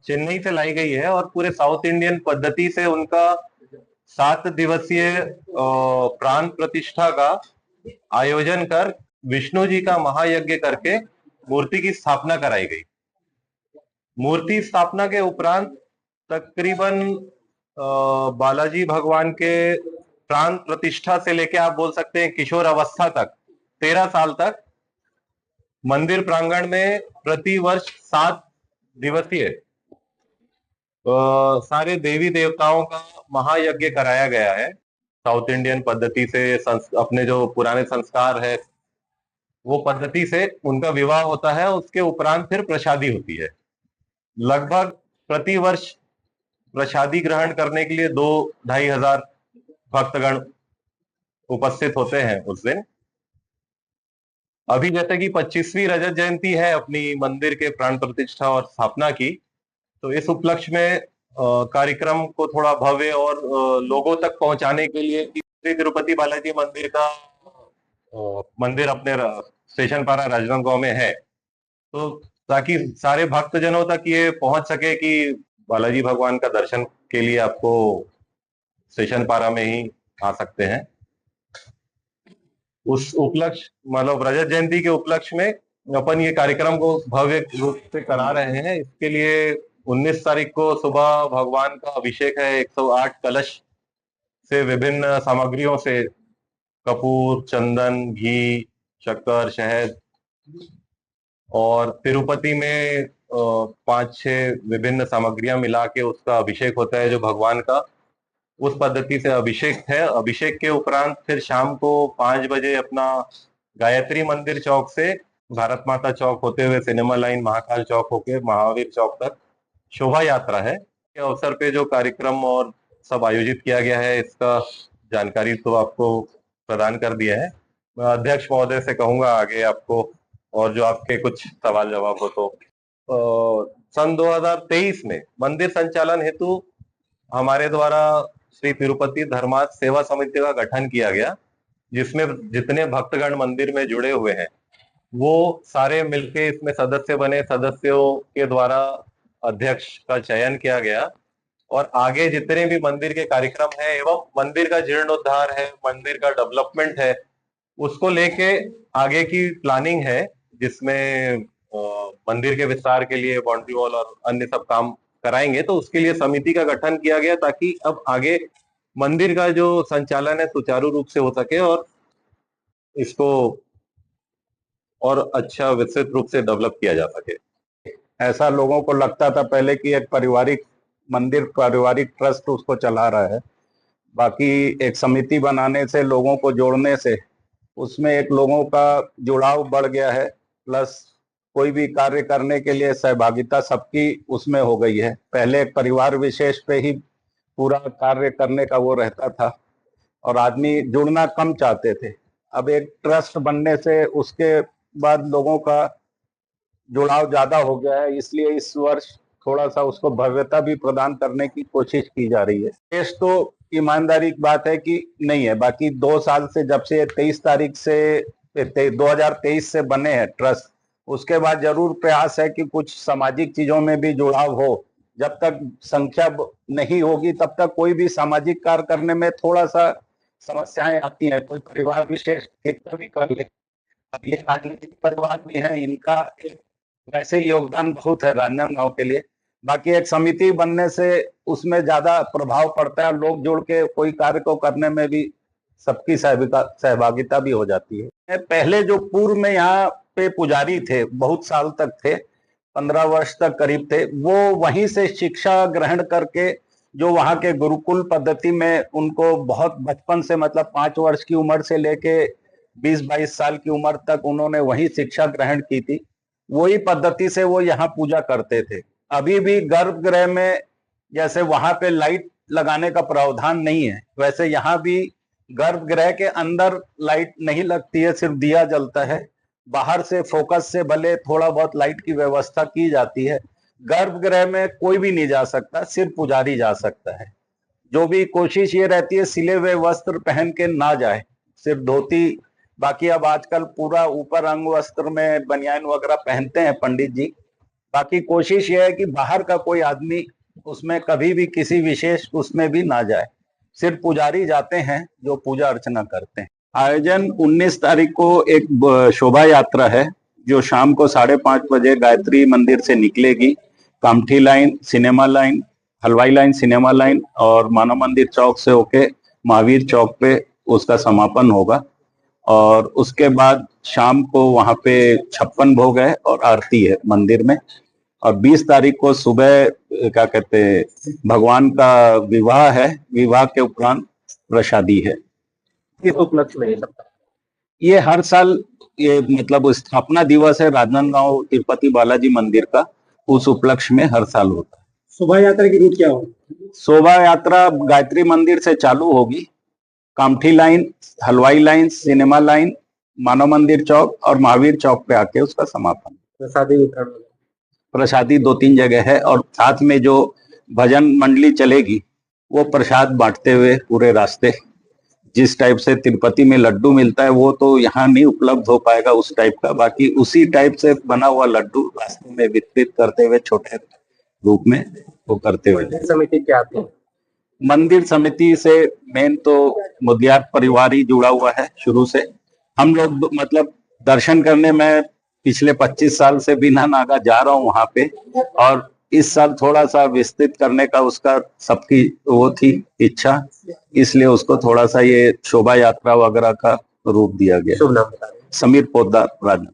चेन्नई से लाई गई है और पूरे साउथ इंडियन पद्धति से उनका 7 दिवसीय प्राण प्रतिष्ठा का आयोजन कर विष्णु जी का महायज्ञ करके मूर्ति की स्थापना कराई गई। मूर्ति स्थापना के उपरांत तकरीबन बालाजी भगवान के प्राण प्रतिष्ठा से लेके आप बोल सकते हैं किशोर अवस्था तक 13 साल तक मंदिर प्रांगण में प्रति वर्ष 7 दिवसीय सारे देवी देवताओं का महायज्ञ कराया गया है। साउथ इंडियन पद्धति से अपने जो पुराने संस्कार है वो पद्धति से उनका विवाह होता है, उसके उपरांत फिर प्रसादी होती है। लगभग प्रति वर्ष प्रसादी ग्रहण करने के लिए 2-2,500 भक्तगण उपस्थित होते हैं उस दिन। अभी जैसे कि 25वीं रजत जयंती है अपनी मंदिर के प्राण प्रतिष्ठा और स्थापना की, तो इस उपलक्ष्य में कार्यक्रम को थोड़ा भव्य और लोगों तक पहुंचाने के लिए श्री तिरुपति बालाजी मंदिर का मंदिर अपने स्टेशन पारा राजनांदगांव में है, तो ताकि सारे भक्तजनों तक ये पहुंच सके कि बालाजी भगवान का दर्शन के लिए आपको स्टेशन पारा में ही आ सकते हैं। उस उपलक्ष्य मतलब रजत जयंती के उपलक्ष्य में अपन ये कार्यक्रम को भव्य रूप से करा रहे हैं। इसके लिए 19 तारीख को सुबह भगवान का अभिषेक है 108 कलश से विभिन्न सामग्रियों से, कपूर, चंदन, घी, शक्कर, शहद, और तिरुपति में 5-6 विभिन्न सामग्रियां मिला के उसका अभिषेक होता है जो भगवान का उस पद्धति से अभिषेक है। अभिषेक के उपरांत फिर शाम को 5 बजे अपना गायत्री मंदिर चौक से भारत माता चौक होते हुए सिनेमा लाइन, महाकाल चौक होके महावीर चौक तक शोभा यात्रा है। के अवसर पे जो कार्यक्रम और सब आयोजित किया गया है इसका जानकारी तो आपको प्रदान कर दिया है। मैं अध्यक्ष महोदय से कहूंगा आगे आपको और जो आपके कुछ सवाल जवाब हो तो सन 2023 में मंदिर संचालन हेतु हमारे द्वारा श्री तिरुपति धर्मार्थ सेवा समिति का गठन किया गया, जिसमें जितने भक्तगण मंदिर में जुड़े हुए हैं वो सारे मिलके इसमें सदस्य बने। सदस्यों के द्वारा अध्यक्ष का चयन किया गया और आगे जितने भी मंदिर के कार्यक्रम है एवं मंदिर का जीर्णोद्धार है, मंदिर का डेवलपमेंट है, उसको लेके आगे की प्लानिंग है, जिसमें मंदिर के विस्तार के लिए बाउंड्री वॉल और अन्य सब काम कराएंगे। तो उसके लिए समिति का गठन किया गया ताकि अब आगे मंदिर का जो संचालन है सुचारू रूप से हो सके और इसको और अच्छा विस्तृत रूप से डेवलप किया जा सके। ऐसा लोगों को लगता था पहले कि एक पारिवारिक मंदिर, पारिवारिक ट्रस्ट उसको चला रहा है। बाकी एक समिति बनाने से, लोगों को जोड़ने से उसमें एक लोगों का जुड़ाव बढ़ गया है, प्लस कोई भी कार्य करने के लिए सहभागिता सबकी उसमें हो गई है। पहले एक परिवार विशेष पे ही पूरा कार्य करने का वो रहता था और आदमी जुड़ना कम चाहते थे। अब एक ट्रस्ट बनने से उसके बाद लोगों का जुड़ाव ज्यादा हो गया है, इसलिए इस वर्ष थोड़ा सा उसको भव्यता भी प्रदान करने की कोशिश की जा रही है। देश तो ईमानदारी की बात है कि नहीं है, बाकी 2 साल से जब से 23 तारीख से 2023 से बने हैं ट्रस्ट, उसके बाद जरूर प्रयास है कि कुछ सामाजिक चीजों में भी जुड़ाव हो। जब तक संख्या नहीं होगी तब तक कोई भी सामाजिक कार्य करने में थोड़ा सा समस्याएं आती हैं। कोई परिवार विशेष कितना भी कर ले, ये राजनीतिक परिवार भी है, इनका वैसे योगदान बहुत है राजनांदगांव के लिए। बाकी एक समिति बनने से उसमें ज्यादा प्रभाव पड़ता है, लोग जुड़ के कोई कार्य को करने में भी सबकी सहभागिता भी हो जाती है। पहले जो पूर्व में यहाँ पे पुजारी थे, बहुत साल तक थे, 15 वर्ष तक करीब थे, वो वहीं से शिक्षा ग्रहण करके जो वहाँ के गुरुकुल पद्धति में उनको बहुत बचपन से, मतलब 5 वर्ष की उम्र से लेके 20-22 साल की उम्र तक उन्होंने वही शिक्षा ग्रहण की थी, वही पद्धति से वो यहाँ पूजा करते थे। अभी भी गर्भगृह में जैसे वहां पे लाइट लगाने का प्रावधान नहीं है, वैसे यहाँ भी गर्भगृह के अंदर लाइट नहीं लगती है, सिर्फ दिया जलता है। बाहर से फोकस से भले थोड़ा बहुत लाइट की व्यवस्था की जाती है। गर्भगृह में कोई भी नहीं जा सकता, सिर्फ पुजारी जा सकता है। जो भी कोशिश ये रहती है सिले हुए वस्त्र पहन के ना जाए, सिर्फ धोती। बाकी अब आजकल पूरा ऊपर अंग वस्त्र में बनियान वगैरह पहनते हैं पंडित जी, बाकी कोशिश ये है कि बाहर का कोई आदमी उसमें कभी भी किसी विशेष उसमें भी ना जाए, सिर्फ पुजारी जाते हैं जो पूजा अर्चना करते हैं। आयोजन 19 तारीख को एक शोभा यात्रा है जो शाम को 5:30 बजे गायत्री मंदिर से निकलेगी। कामठी लाइन, सिनेमा लाइन, हलवाई लाइन, सिनेमा लाइन और मानव मंदिर चौक से होके महावीर चौक पे उसका समापन होगा। और उसके बाद शाम को वहां पे 56 भोग है और आरती है मंदिर में। और 20 तारीख को सुबह क्या कहते हैं भगवान का विवाह है, विवाह के उपरांत प्रसादी है। किस उपलक्ष्य में ये सब? ये हर साल ये मतलब स्थापना दिवस है राजनांदगांव तिरुपति बालाजी मंदिर का, उस उपलक्ष्य में हर साल होता है। शोभा यात्रा की रूट क्या होगी? शोभा यात्रा गायत्री मंदिर से चालू होगी, कामठी लाइन, हलवाई लाइन, सिनेमा लाइन, मानव मंदिर चौक और महावीर चौक पे आके उसका समापन। प्रसादी वितरण? प्रसादी 2-3 जगह है और साथ में जो भजन मंडली चलेगी वो प्रसाद बांटते हुए पूरे रास्ते, जिस टाइप से तिरुपति में लड्डू मिलता है वो तो यहाँ नहीं उपलब्ध हो पाएगा उस टाइप का, बाकी उसी टाइप से बना हुआ लड्डू रास्ते में वितरित करते हुए छोटे रूप में वो करते हुए। समिति क्या आती है? मंदिर समिति से मेन तो मुदियार परिवार ही जुड़ा हुआ है शुरू से। हम लोग मतलब दर्शन करने में पिछले 25 साल से बिना नागा जा रहा हूँ वहां पे, और इस साल थोड़ा सा विस्तृत करने का उसका सबकी वो थी इच्छा, इसलिए उसको थोड़ा सा ये शोभा यात्रा वगैरह का रूप दिया गया। शुभ नाम बता दें। समीर पोद्दार राजन।